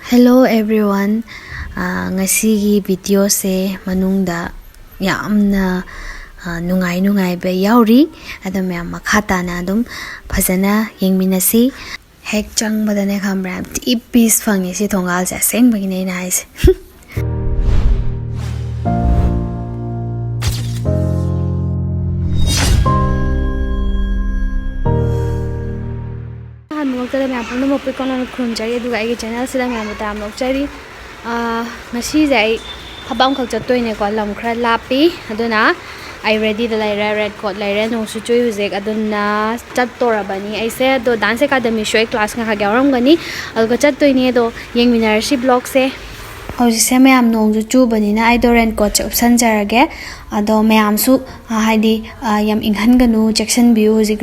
Hello everyone. Ngasigi video se manungda yamna nungai ba yauri adum yam makhata na adum phajana yengminasi hek chang badane khambra ti piece phangi si thongal ja seng bagine na ise Tôi làm phong một cái con khủng cháy du cái channel sẽ làm một tạm lộc cháy đi ngasi dậy hấp bông khẩu tôi này còn lòng khá lapi aduna I ready the red coat lại nong su chui huzek aduna chat tora bani I say do dance academy show class nga gawram gani algo chat tôi ne do yeng minarship blog se Hojise mayam nong chu bani na I do red coat option jarage ado mayam su haidi yam inghan ganu jackson view hojik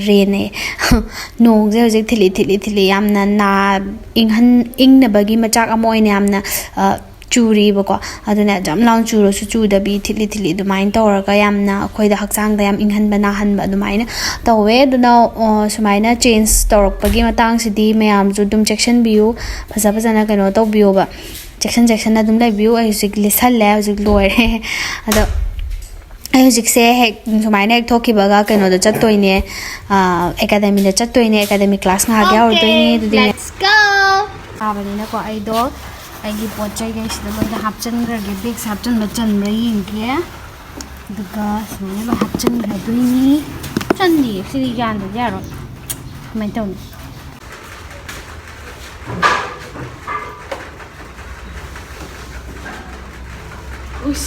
re ne nong je hojik thili yam na ingna bagi machak amoy ne yam na churi bako aduna jam long churo su chu da bi thili dumain tawraga yamna khoi da hakchang da yam inghan bana han ba dumaina tawe aduna sumaina change tawrak pagi matang sidi mayam ju dum section view phaja na kano taw view ba section na dum lai view ai hojik lisal la hojik loire ado ai hojik se hek sumaina ek thoki baga kano da chattoine academy da chattoine academy class nga ga ordoine let's go abani na ko ai do I pot chay guys the hapchen gra ge big hapchen bachan rain ke duga sune ba hapchen gra duini chan ni siri yan da yaro mai taw us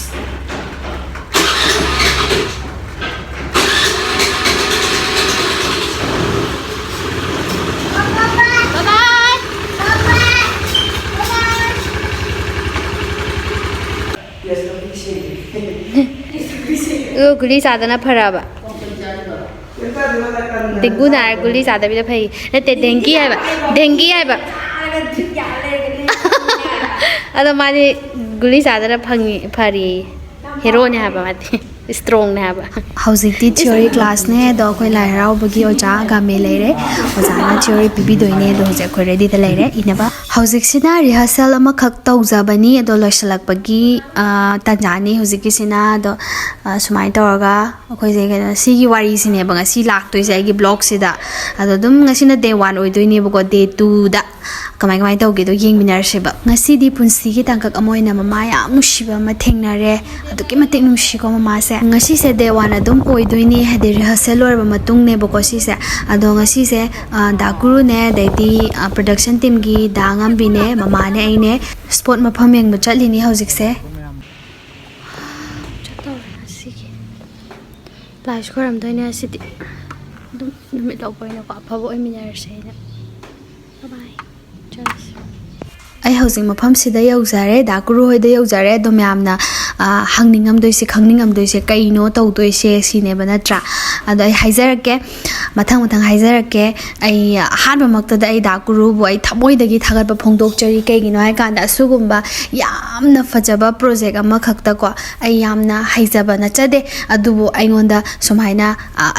guli sadana pharaba dengu na guli sada bi phai nate dengi hai ba ado mari guli sadana phangi phari hero ne ha ba mati strong ne ha ba hojikti theory class ne do khoi lai rau bagi oja ga me leire oja na theory pibi doine do je khoi ready da leire inaba hojik sina rehearsal ama khak tawjabani ado loisalak bagi tanjani hojiki sina do sumai tawraga khoi je ga sigi wari sine ba ngasi lak toi je gi blog sida ado dum ngasi na day 1 oidoine ba ko day 2 da kamai tawge do yengminar se ba ngasi di punsi gi tangkak amoina mama ya mushiba ma thengnare ado ki matik nushi ko mama se ngasi se day 1 adum oidoine hade rehearsal lor ba matung ne ba ko si se ado ngasi se da guru ne daiti production team gi dangam bi ne mama ne ai ne sport ma phameng ma chali ni hojik se lai skoram doine sidi dum numit lo boina ko phabo eminar se na bye bye ai housing mafam sida yaujare da guru hoida yaujare do myamna hangningam doise khangningam doise kaino tawdoise sine banatra ado ai haijarake mathang haijarake ai hanba makta da ai da guru bo ai thamoi dagi thagat ba phongdok chari kaigino hai kanda asugumba yamna fajaba project ama khakta ko ai yamna haijaba na chade adubu aingonda sumaina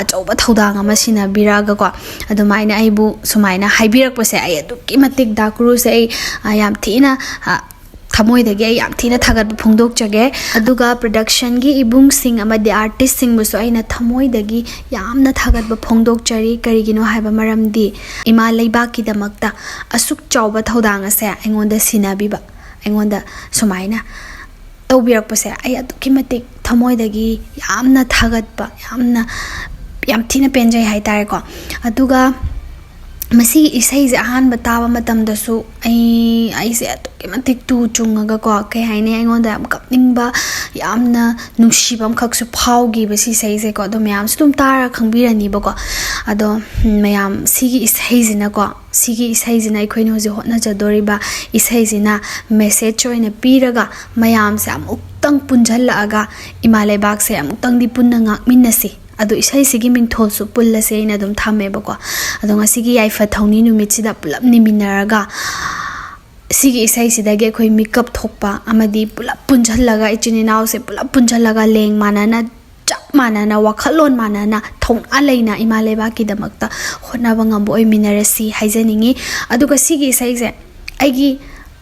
achoba thoudang ama sinabiraga ko adumaina ai bu sumaina haibirak pose ai aduki matik da guru se ai yam thina thamoi dagi yam thina thagat phongdok chage aduga production gi ebungsingna amadi artist sing buso aina thamoi dagi yamna thagat phongdok chari karigino haiba maramdi ima leiba ki damakta asuk chawba thoudang ase aingonda sinnabiba aingonda sumaina tawbirak pase ai aduki matik thamoi dagi yamna thagat ba yam thina penjai hai tare ko aduga masi isai je ahan bataba matam da su ai se atuki matik tu chunga ko kai haine aingonda am kapningba yamna nushibam khaksu phaugi basi sai je ko do mayam stum tara khangbirani ba ko ado mayam sigi isai jina ko sigi isai jina ikhoini hoji hotna jadoriba isai jina message choina piraga mayam se amuktang punjalla aga imale bak se amuktang di punna ngakminasi ado isai sigi mingthol su pulla se ina dum thame ba ko ado ngasigi yaifa thouni numit sida pulap ni minaraga sigi isai sida ge khoi makeup thokpa amadi pulap punjhallaga ichini naw se pulap punjhallaga leng manana chap manana wakhalon manana thong alaina imaleba ki damakta khona bangam boy minarasi haijaningi aduga sigi isai se aigi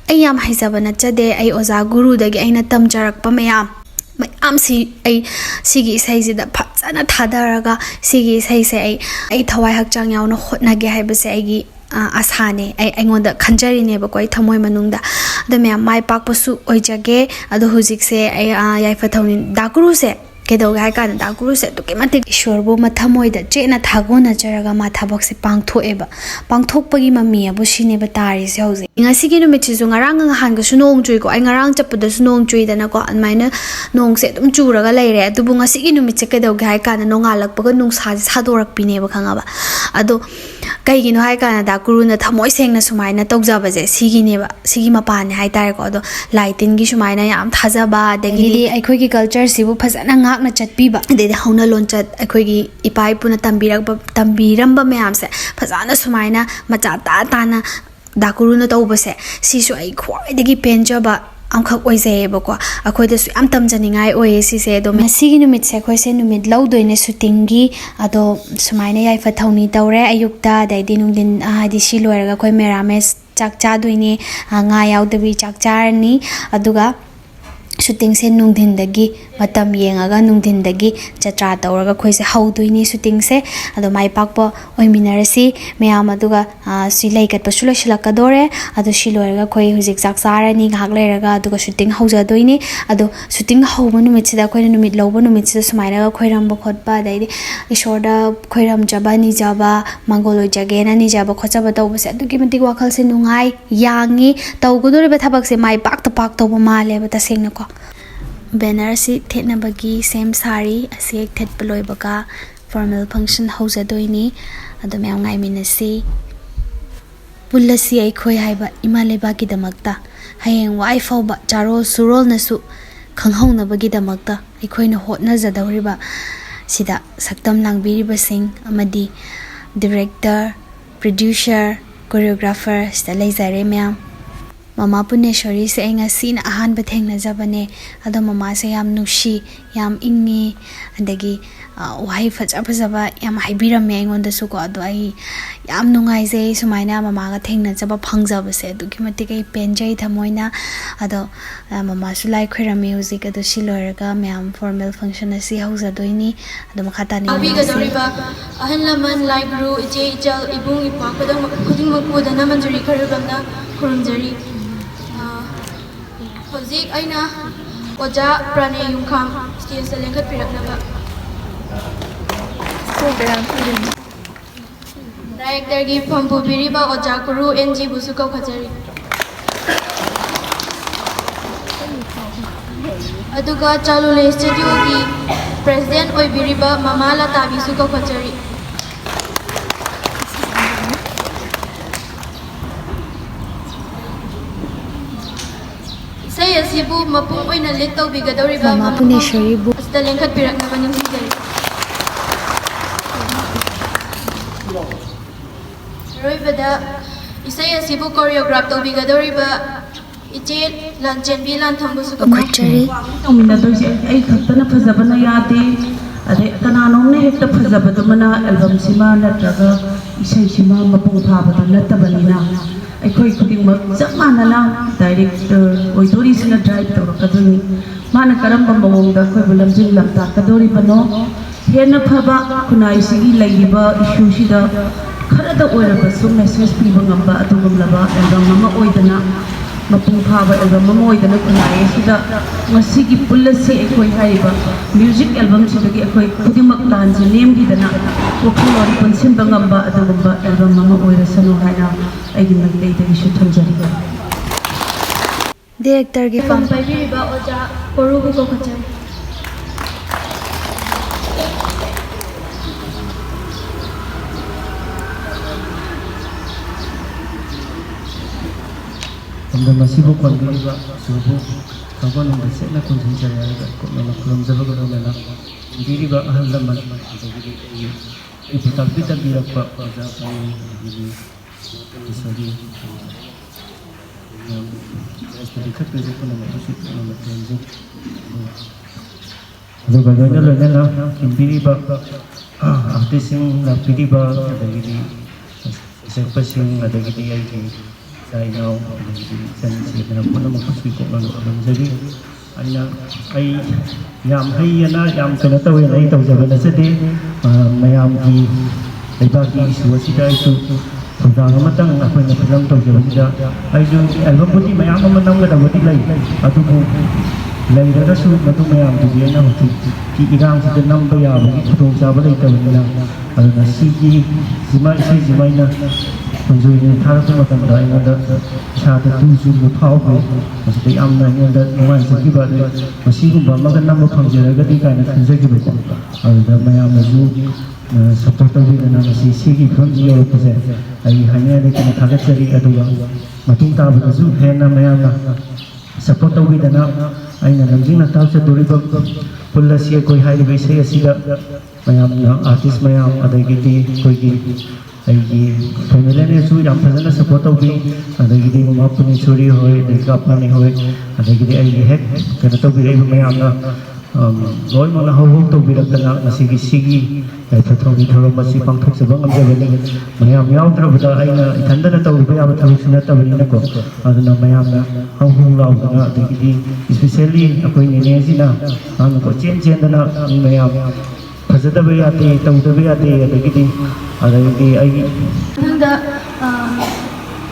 ai yam haijaba nachade ai oza guru dagi aina tamjarakpa mayam sigi isai sida phajana thadaraga sigi isai se ai thawai hakchang yauna hotnage haibase aigi asane aingonda khanjari ne ba koi thamoi manungda da me mai pakpasu oijage ado hujik se yaifa thouni dakuru se kedo gai kan dakuru se to kemati ishorbo mathamoi da chena thagona jaraga ma thabak se pangthokpagi mami abu shine ba tari se hoje ngasi gi numit chu ngarang han ga sunong chui ko ai ngarang chapda sunong chui dana ko anmaina nong se dum churaga leire adubu ngasi gi numit se kedo gai kan nongalak paga nungsa sadorak pine ba khangaba ado kaigino hai kana dakuru na thamoi sengna sumaina tokjaba je sigi mapane hai tare ko ado laitin gi sumaina yam thajaba degi aikhoi gi culture sibu phajana ngakna chatpiba de hauna lonchat aikhoi gi ipai puna tambiramba mayam se phajana sumaina macha ta na dakuru na tawbase sisu ai khwai penjaba amkhak oijaeba ko akhoi da su am tamjaningai oye si se do masigi numit se khoi se numit laudoine shooting gi ado sumaina yaifa thouni tawre ayukta dai dinungdin hadi si loiraga khoi merames chak cha doine nga yaudbi chak charni aduga shooting se nungdin dagi matam yengaga nungdin dagi chatra tawraga khoi se haudoine shooting se ado mai pakpo oiminarasi meyam aduga si laikat pasula shilakadore ado shiloraga khoi hujik chak charani ngak leiraga aduga shooting haujadoine ado shooting hauba numit sida khoi numit loba numit sida sumairaga khoiram ba khotba daidi ishorda khoiram jaba ni jaba mangoloi jagena ni jaba khochaba tawbase adugi matik wakhal se nungai yangi tawgodore ba thabak se mai pak tawba male ba tasengna ko banner si thetnabagi same sari asi thetpaloi baga formal function haujadoini ado mayam ngai minasi pullashi ai khoi haiba imaleba ki damakta hayeng wai fauba charol surol nasu khanghaunabagi damakta ikhoina hotna jadawriba sida saktam langbiriba sing amadi director producer choreographer sta leizare mayam mama puneshwari se ainga sin ahan ba thengna jabane ado mama se yam nushi yam ingi andagi wahai fajaba yam haibirame aingonda su ko ado ai yam nungai je sumaina mama ga thengna jaba phangjaba se duki matik ai penjai thamoina ado mama su lai khira music ado siloraga myam formal function asi hauza doini ado makhata ni abi ga doriba ahan laman lai guru je ijal ibung ipa kodam khuding makudana manjuri kharabna khurumjari Hojik aina oja prane yungkham stage da lengkhat piraknaba director gi phampu biriba oja guru NG busu kau khajari aduga chalule studio gi president oi biriba mamala tabi su kau khajari Sibu mapung oina litau bigadoriba mama puneshwari bu asta lengkhat pirakna baning hijari roibada isaya sibu choreograph tau bigadoriba iche lanchen bi lan thambu su khachari tomina to ai khattana phajabana yate ade kananom ne hekta phajabadu mana album sima natraga isai sima mapung thabadu nattabanina aikhoi khudingmak chap manana director oidorisina drive tawrakadoni mana karamba mawongda khoi bulamjin lamta kadori bano hena phaba kunai sigi laiba issue sida kharada oiraba sum message piba ngamba atugumlaba album mama oidana mapung phaba album mama oidana kunai sida ngasigi pullasi aikhoi haiba music album sidagi aikhoi khudingmak tanji name gidana wakhlori punsimba ngamba atugumba album mama oirasano haina aigi nagdai da issue thamjari director gi pam paibiriba oja koru ko khachai Anda masih bukan beriba subuh kawan yang bersihna kunci cahaya ko na kulam jaba ko na biriba ahal laman jadi ibu tapi birak pak pada ini sorry jadi kat itu pun nama itu nama tenju ada bagainya lah biriba artis yang biriba ada jadi siapa sih ada jadi eigi saya know jadi ꯂꯩꯗꯅ ꯄꯨꯝꯅꯃꯛꯄꯨꯁꯨ ꯀꯣꯛꯅꯅ ꯈꯨꯔꯨꯝꯖꯔꯤ ꯑꯩ ꯌꯥꯝ ꯍꯩꯌꯦꯅ ꯌꯥꯝ ꯀꯩꯅꯣ ꯇꯧꯋꯦꯅ ꯑꯩ ꯇꯧꯖꯕ ꯅꯠꯆꯗꯦ ꯃꯌꯥꯝꯒꯤ ꯂꯩꯕꯥꯛꯀꯤ ꯏꯁꯨ ꯑꯁꯤꯗ ꯑꯩꯁꯨ ꯊꯧꯗꯥꯡ ꯑꯃꯇꯪ ꯑꯩꯈꯣꯏꯅ ꯐꯤꯂꯝ ꯇꯧꯖꯕꯁꯤꯗ ꯑꯩꯁꯨ ꯑꯦꯜꯕꯝꯕꯨꯗꯤ ꯃꯌꯥꯝ ꯑꯃ ꯅꯝꯒꯗꯕꯗꯤ ꯂꯩ ꯑꯗꯨꯕꯨ ꯂꯩꯔꯒꯁꯨ ꯃꯗꯨ ꯃꯌꯥꯝꯗꯨꯗꯤ ꯑꯩꯅ ꯍꯧꯖꯤꯛꯀꯤ ꯏꯔꯥꯡꯁꯤꯗ ꯅꯝꯕ ꯌꯥꯕꯒꯤ ꯈꯨꯗꯣꯡꯆꯥꯕ ꯂꯩꯇꯕꯅꯤ나 ꯑꯗꯨꯅ ꯁꯤꯒꯤꯁꯤꯃ ꯏꯁꯩꯁꯤꯃ ꯑꯩꯅ ꯈꯣꯟꯖꯣꯏꯅ ꯊꯥꯔꯛꯄ ꯃꯇꯝꯗ ꯑꯩꯉꯣꯟꯗ ꯏꯁꯥꯗ ꯇꯨ ꯐꯥꯎꯈ꯭ꯔꯦ ꯃꯁꯤꯗ ꯌꯥꯝꯅ ꯑꯩꯉꯣꯟꯗ ꯅꯨꯡꯉꯥꯏꯖꯈꯤꯕ ꯑꯗꯨ ꯃꯁꯤꯒꯨꯝꯕ ꯑꯃꯒ ꯅꯝꯕ ꯐꯪꯖꯔꯒꯗꯤ ꯀꯥꯏꯅ ꯈꯟꯖꯈꯤꯕꯀꯣ ꯑꯗꯨꯗ ꯃꯌꯥꯝꯅꯁꯨ ꯁꯄꯣꯔꯠ ꯇꯧꯕꯤꯗꯅ ꯉꯁꯤ ꯁꯤꯒꯤ ꯐꯤꯕꯝꯁꯤ ꯌꯧꯔꯛꯄꯁꯦ ꯑꯩ ꯍꯥꯏꯅꯤꯡꯉꯥꯏ ꯂꯩꯇꯅ ꯊꯥꯒꯠꯆꯔꯤ ꯑꯗꯨꯒ ꯃꯇꯨꯡ ꯇꯥꯕꯗꯁꯨ ꯍꯦꯟꯅ ꯃꯌꯥꯝꯅ ꯁꯄꯣꯔꯠ ꯇꯧꯕꯤꯗꯅ ꯑꯩꯅ ꯂꯝꯖꯤꯡꯅ ꯇꯥꯛꯆꯗꯣꯔꯤꯕ ꯄꯨꯜꯂꯁꯤ ꯑꯩꯈꯣꯏ ꯍꯥꯏꯔꯤꯕ ꯏꯁꯩ ꯑꯁꯤꯗ ꯃꯌꯥꯝꯅ ꯑꯥꯔꯇꯤꯁ ꯃꯌꯥꯝ ꯑꯗꯒꯤꯗꯤ ꯑꯩꯈꯣꯏꯒꯤ ꯑꯩꯒꯤ ꯐꯦꯃꯤꯂꯤꯅꯁꯨ ꯌꯥꯝ ꯐꯖꯅ ꯁꯄꯣꯔꯠ ꯇꯧꯕꯤ ꯑꯗꯒꯤꯗꯤ ꯃꯃꯥ ꯄꯨꯅꯦꯁꯣꯔꯤ ꯍꯣꯏ ꯑꯗꯒꯤ ꯀꯥꯄꯥꯅꯤ ꯍꯣꯏ ꯑꯗꯒꯤꯗꯤ ꯑꯩꯒꯤ ꯍꯦꯛ ꯀꯩꯅꯣ ꯇꯧꯕꯤꯔꯛꯏꯕ ꯃꯌꯥꯝꯅ ꯂꯣꯏꯅꯃꯛꯅ ꯍꯧꯍꯧ ꯇꯧꯕꯤꯔꯛꯇꯅ ꯉꯁꯤꯒꯤ ꯁꯤꯒꯤ ꯌꯥꯏꯐ ꯊꯧꯅꯤ ꯊꯧꯔꯝ ꯑꯁꯤ ꯄꯥꯡꯊꯣꯛꯆꯕ ꯉꯝꯖꯕꯅꯤ ꯃꯌꯥꯝ ꯌꯥꯎꯗ꯭ꯔꯕꯗ ꯑꯩꯅ ꯏꯊꯟꯗꯅ ꯇꯧꯕ ꯌꯥꯕ ꯊꯕꯛꯁꯨ ꯅꯠꯇꯕꯅꯤꯅꯀꯣ ꯑꯗꯨꯅ ꯃꯌꯥꯝꯅ ꯍꯧꯍꯧ ꯂꯥꯎꯗꯅ ꯑꯗꯒꯤꯗꯤ ꯏꯁꯄꯤꯁꯦꯜꯂꯤ ꯑꯩꯈꯣꯏ ꯅꯦꯅꯦꯁꯤꯅ ꯌꯥꯝꯅ ꯀꯣꯏꯆꯦꯟ ꯆꯦꯟꯗꯅ ꯃꯤ ꯃꯌꯥꯝ ꯐꯖꯗꯕ ꯌꯥꯗꯦ ꯇꯧꯗꯕ ꯌꯥꯗꯦ ꯑꯗꯒꯤꯗꯤ ꯑꯩꯒꯤ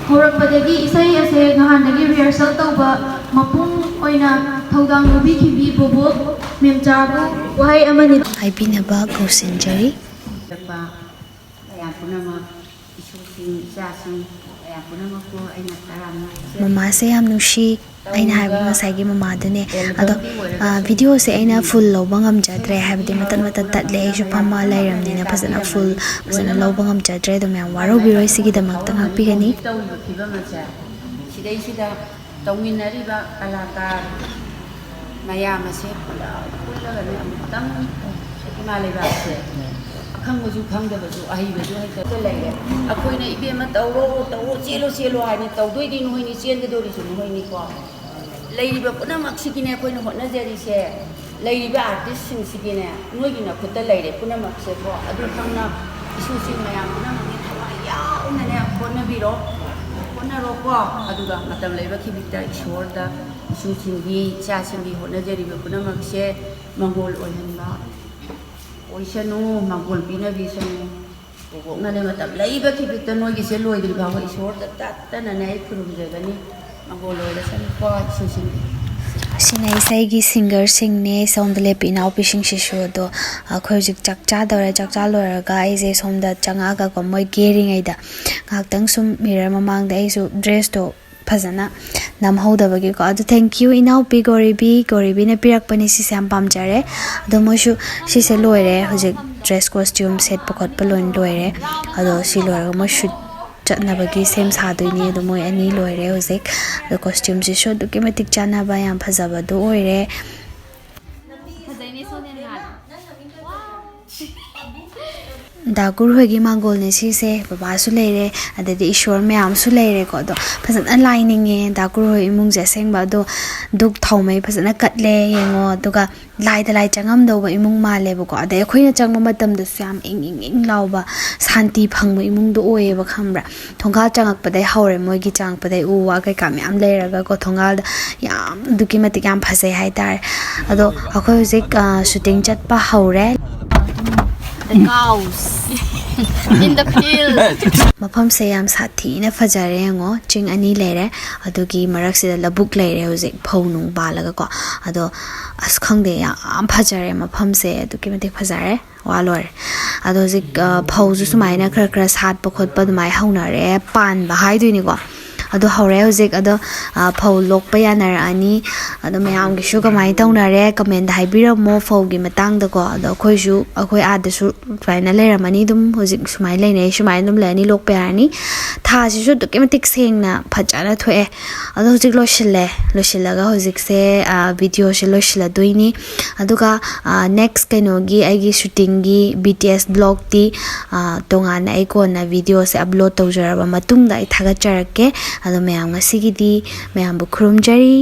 ꯍꯧꯔꯛꯄꯗꯒꯤ ꯏꯁꯩ ꯑꯁꯦ ꯅꯍꯥꯟꯗꯒꯤ ꯔꯤꯍꯔꯁꯦꯜ ꯇꯧꯕ ꯃꯄꯨꯡ ꯑꯣꯏꯅ ꯊꯧꯗꯥꯡ ꯂꯧꯕꯤꯈꯤꯕꯤ ꯕꯣꯕꯣꯛ ꯃꯦꯝꯆꯥꯕꯨ ꯋꯥꯍꯩ ꯑꯃꯅꯤ ꯍꯥꯏꯕꯤꯅꯕ ꯀꯧꯁꯤꯟꯖꯔꯤ ꯃꯌꯥꯝ ꯄꯨꯝꯅꯃꯛ ꯏꯁꯨꯁꯤꯡ ꯏꯆꯥꯁꯤꯡ ꯃꯌꯥꯝ ꯄꯨꯝꯅꯃꯛꯄꯨ ꯑꯩꯅ ꯇꯔꯥꯝꯅ ꯃꯃꯥꯁꯦ ꯌꯥꯝ ꯅꯨꯡꯁꯤ ꯑꯩꯅ ꯍꯥꯏꯕ ꯉꯁꯥꯏꯒꯤ ꯃꯃꯥꯗꯨꯅꯦ ꯑꯗꯣ ꯚꯤꯗꯤꯑꯣꯁꯦ ꯑꯩꯅ ꯐꯨꯜ ꯂꯧꯕ ꯉꯝꯖꯗ꯭ꯔꯦ ꯍꯥꯏꯕꯗꯤ ꯃꯇꯠ ꯃꯇꯠ ꯇꯠꯂꯦ ꯑꯩꯁꯨ ꯐꯝꯃ ꯂꯩꯔꯕꯅꯤꯅ ꯐꯖꯅ ꯂꯧꯕ ꯉꯝꯖꯗ꯭ꯔꯦ ꯑꯗꯨꯝ ꯌꯥꯝ ꯋꯥꯔꯧꯕꯤꯔꯣꯏ ꯁꯤꯒꯤꯗꯃꯛꯇ ꯉꯥꯛꯄꯤꯒꯅꯤ ꯇꯧꯔꯤꯕ ꯐꯤꯕꯝ ꯑꯁꯦ ꯁꯤꯗꯩꯁꯤꯗ ꯇꯧꯃꯤꯟꯅꯔꯤꯕ ꯀꯂꯥꯀꯥꯔ ꯃꯌꯥꯝ ꯑꯁꯦ ꯄꯨꯜꯂꯒꯅꯦ ꯑꯃꯨꯛꯇꯪ ꯏꯃꯥ ꯂꯩꯕꯥꯛꯁꯦ ꯑꯈꯪꯕꯁꯨ ꯈꯪꯗꯕꯁꯨ ꯑꯍꯩꯕꯁꯨ ꯍꯩꯇꯕ ꯂꯩꯔꯦ ꯑꯩꯈꯣꯏꯅ ꯏꯕꯦꯝꯃ ꯇꯧꯔꯣ ꯆꯦꯜꯂꯣ ꯍꯥꯏꯅ ꯇꯧꯗꯣꯏꯗꯤ ꯅꯣꯏꯅꯤ ꯆꯦꯟꯒꯗꯧꯔꯤꯁꯨ ꯅꯣꯏꯅꯤꯀꯣ ꯂꯩꯔꯤꯕ ꯄꯨꯝꯅꯃꯛꯁꯤꯒꯤꯅꯦ ꯑꯩꯈꯣꯏꯅ ꯍꯣꯠꯅꯖꯔꯤꯁꯦ ꯂꯩꯔꯤꯕ ꯑꯥꯔꯇꯤꯁꯁꯤꯡꯁꯤꯒꯤꯅꯦ ꯅꯣꯏꯒꯤ ꯅꯈꯨꯠꯇ ꯂꯩꯔꯦ ꯄꯨꯝꯅꯃꯛꯁꯦꯀꯣ ꯑꯗꯨ ꯈꯪꯅ ꯏꯁꯨꯁꯤꯡ ꯃꯌꯥꯝ ꯄꯨꯝꯅꯃꯛꯀꯤ ꯊꯋꯥꯏ ꯌꯥꯎꯅꯅꯦ ꯍꯣꯠꯅꯔꯣꯀꯣ ꯑꯗꯨꯒ ꯃꯇꯝ ꯂꯩꯕꯈꯤꯕꯤꯛꯇ ꯏꯁꯣꯔꯗ ꯏꯁꯨꯁꯤꯡꯒꯤ ꯏꯆꯥꯁꯤꯡꯒꯤ ꯍꯣꯠꯅꯖꯔꯤꯕ ꯄꯨꯝꯅꯃꯛꯁꯦ ꯃꯪꯒꯣꯜ ꯑꯣꯏꯍꯟꯕ ꯑꯣꯏꯁꯅꯨ ꯃꯪꯒꯣꯜ ꯄꯤꯅꯕꯤꯁꯅꯨ ꯕꯣꯕꯣꯛꯅꯅꯦ ꯃꯇꯝ ꯂꯩꯕꯈꯤꯕꯤꯛꯇ ꯅꯣꯏꯒꯤꯁꯦ ꯂꯣꯏꯗ꯭ꯔꯤ ꯐꯥꯎꯕ ꯏꯁꯣꯔꯗ ꯇꯠꯇꯅꯅꯦ ꯑꯩ ꯈꯨꯔꯨꯝꯖꯒꯅꯤ ꯃꯪꯒꯣꯜ ꯑꯣꯏꯔꯁꯅꯨꯀꯣ ꯏꯁꯨꯁꯤꯡꯒꯤ ꯁꯤꯅ ꯏꯁꯩꯒꯤ ꯁꯤꯡꯒꯔꯁꯤꯡꯅꯦ ꯁꯣꯝꯗ ꯂꯦꯞꯄꯤ ꯏꯅꯥꯎꯄꯤꯁꯤꯡꯁꯤꯁꯨ ꯑꯗꯣ ꯑꯩꯈꯣꯏ ꯍꯧꯖꯤꯛ ꯆꯥꯛ ꯆꯥꯗꯧꯔꯦ ꯆꯥꯛ ꯆꯥ ꯂꯣꯏꯔꯒ ꯑꯩꯁꯦ ꯁꯣꯝꯗ ꯆꯪꯉꯛꯑꯒꯀꯣ ꯃꯣꯏ ꯀꯦꯔꯤꯉꯩꯗ ꯉꯥꯏꯍꯥꯛꯇꯪ ꯁꯨꯝ ꯃꯤꯔꯔ ꯃꯃꯥꯡꯗ ꯑꯩꯁꯨ ꯗ꯭ꯔꯦꯁꯇꯣ ꯐꯖꯅ ꯅꯝꯍꯧꯗꯕꯒꯤꯀꯣ ꯑꯗꯨ ꯊꯦꯡꯀ꯭ꯌꯨ ꯏꯅꯥꯎꯄꯤ ꯒꯣꯔꯤꯕꯤꯅ ꯄꯤꯔꯛꯄꯅꯤ ꯁꯤꯁꯦ ꯌꯥꯝ ꯄꯥꯝꯖꯔꯦ ꯑꯗꯣ ꯃꯣꯏꯁꯨ ꯁꯤꯁꯦ ꯂꯣꯏꯔꯦ ꯍꯧꯖꯤꯛ ꯗ꯭ꯔꯦꯁ ꯀꯣꯁꯇ꯭ꯌꯨꯝ ꯁꯦꯠꯄ ꯈꯣꯠꯄ ꯂꯣꯏꯅ ꯂꯣꯏꯔꯦ ꯑꯗꯣ ꯁꯤ ꯂꯣꯏꯔꯒ ꯃꯣꯏ ꯁꯨꯠ ꯆꯠꯅꯕꯒꯤ ꯁꯦꯝ ꯁꯥꯗꯣꯏꯅꯤ ꯑꯗꯣ ꯃꯣꯏ ꯑꯅꯤ ꯂꯣꯏꯔꯦ ꯍꯧꯖꯤꯛ ꯑꯗꯣ ꯀꯣꯁꯇ꯭ꯌꯨꯝꯁꯤꯁꯨ ꯑꯗꯨꯛꯀꯤ ꯃꯇꯤꯛ ꯆꯥꯟꯅꯕ ꯌꯥꯝ ꯐꯖꯕꯗꯣ ꯑꯣꯏꯔꯦ ꯗꯥꯒꯨꯔ ꯍꯣꯏꯒꯤ ꯃꯥꯡꯒꯣꯜꯅꯦ ꯁꯤꯁꯦ ꯕꯕꯥꯁꯨ ꯂꯩꯔꯦ ꯑꯗꯩꯗꯤ ꯏꯁꯣꯔ ꯃꯌꯥꯝꯁꯨ ꯂꯩꯔꯦꯀꯣ ꯑꯗꯣ ꯐꯖꯅ ꯂꯥꯏꯅꯤꯡꯉꯦ ꯗꯥꯒꯨꯔ ꯍꯣꯏ ꯏꯃꯨꯡꯁꯦ ꯑꯁꯦꯡꯕ ꯑꯗꯣ ꯗꯨꯛ ꯊꯥꯎꯃꯩ ꯐꯖꯅ ꯀꯠꯂꯦ ꯌꯦꯡꯉꯣ ꯑꯗꯨꯒ ꯂꯥꯏꯗ ꯂꯥꯏ ꯆꯪꯉꯝꯗꯧꯕ ꯏꯃꯨꯡ ꯃꯥꯜꯂꯦꯕꯀꯣ ꯑꯗꯩ ꯑꯩꯈꯣꯏꯅ ꯆꯪꯕ ꯃꯇꯝꯗꯁꯨ ꯌꯥꯝ ꯏꯪ ꯂꯥꯎꯕ ꯁꯥꯟꯇꯤ ꯐꯪꯕ ꯏꯃꯨꯡꯗꯣ ꯑꯣꯏꯌꯦꯕ ꯈꯪꯕ꯭ꯔꯥ ꯊꯣꯡꯒꯥꯜ ꯆꯪꯉꯛꯄꯗꯩ ꯍꯧꯔꯦ ꯃꯣꯏꯒꯤ ꯆꯪꯉꯛꯄꯗꯩ ꯎ ꯋꯥ ꯀꯩꯀꯥ ꯃꯌꯥꯝ ꯂꯩꯔꯒꯀꯣ ꯊꯣꯡꯒꯥꯜꯗ ꯌꯥꯝ ꯑꯗꯨꯛꯀꯤ ꯃꯇꯤꯛ ꯌꯥꯝ ꯐꯖꯩ ꯍꯥꯏꯇꯥꯔꯦ ꯑꯗꯣ ꯑꯩꯈꯣꯏ ꯍꯧꯖꯤꯛ ꯁꯨꯇꯤꯡ ꯆꯠꯄ ꯍꯧꯔꯦ ꯃꯐꯝꯁꯦ ꯌꯥꯝ ꯁꯥꯊꯤꯅ ꯐꯖꯔꯦ ꯌꯦꯡꯉꯣ ꯆꯤꯡ ꯑꯅꯤ ꯂꯩꯔꯦ ꯑꯗꯨꯒꯤ ꯃꯔꯛꯁꯤꯗ ꯂꯧꯕꯨꯛ ꯂꯩꯔꯦ ꯍꯧꯖꯤꯛ ꯐꯧ ꯅꯨꯡ ꯄꯥꯜꯂꯒꯀꯣ ꯑꯗꯣ ꯑꯁ ꯈꯪꯗꯦ ꯌꯥꯝ ꯐꯖꯔꯦ ꯃꯐꯝꯁꯦ ꯑꯗꯨꯛꯀꯤ ꯃꯇꯤꯛ ꯐꯖꯔꯦ ꯋꯥ ꯂꯣꯏꯔꯦ ꯑꯗꯣ ꯍꯧꯖꯤꯛ ꯐꯧꯁꯨ ꯁꯨꯃꯥꯏꯅ ꯈꯔ ꯁꯥꯠꯄ ꯈꯣꯠꯄ ꯑꯗꯨꯃꯥꯏꯅ ꯍꯧꯅꯔꯦ ꯄꯥꯟꯕ ꯍꯥꯏꯗꯣꯏꯅꯤꯀꯣ ꯑꯗꯣ ꯍꯧꯔꯦ ꯍꯧꯖꯤक ꯑꯗꯣ ꯐꯧ ꯂꯣꯛꯄ ꯌꯥꯅꯔꯛꯑꯅꯤ ꯑꯗꯣ ꯃꯌꯥꯝꯒꯤꯁꯨ ꯀꯃꯥꯏꯅ ꯇꯧꯅꯔꯦ ꯀꯃꯦꯟꯗ ꯍꯥꯏꯕꯤꯔꯝꯃꯣ ꯐꯧꯒꯤ ꯃꯇꯥꯡꯗꯀꯣ ꯑꯗꯣ ꯑꯩꯈꯣꯏ ꯑꯥꯗꯁꯨ ꯁꯨꯃꯥꯏꯅ ꯂꯩꯔꯝꯃꯅꯤ ꯑꯗꯨꯝ ꯍꯧꯖꯤꯛ ꯁꯨꯃꯥꯏꯅ ꯂꯩꯅꯩ ꯁꯨꯃꯥꯏꯅ ꯑꯗꯨꯝ ꯂꯩꯔꯅꯤ ꯂꯣꯛꯄ ꯌꯥꯔꯅꯤ ꯊꯥꯁꯤꯁꯨ ꯑꯗꯨꯛꯀꯤ ꯃꯇꯤꯛ ꯁꯦꯡꯅ ꯐꯖꯅ ꯊꯣꯛꯑꯦ ꯑꯗꯣ ꯍꯧꯖꯤꯛ ꯂꯣꯏꯁꯤꯜꯂꯒ ꯍꯧꯖꯤꯛꯁꯦ ꯚꯤꯗꯤꯑꯣꯁꯦ ꯂꯣꯏꯁꯤꯜꯂꯗꯣꯏꯅꯤ ꯑꯗꯨꯒ ꯅꯦꯛꯁ ꯀꯩꯅꯣꯒꯤ ꯑꯩꯒꯤ ꯁꯨꯇꯤꯡꯒꯤ BTS ꯕ꯭ꯂꯣꯛꯇꯤ ꯇꯣꯉꯥꯟꯅ ꯑꯩ ꯀꯣꯟꯅ ꯚꯤꯗꯤꯑꯣꯁꯦ ꯑꯞꯂꯣꯗ ꯇꯧꯖꯔꯕ ꯃꯇꯨꯡꯗ ꯑꯩ ꯊꯥꯒꯠꯆꯔꯛꯀꯦ ꯑꯗꯣ ꯃꯌꯥꯝ ꯉꯁꯤꯒꯤꯗꯤ ꯃꯌꯥꯝꯕꯨ ꯈꯨꯔꯨꯝꯖꯔꯤ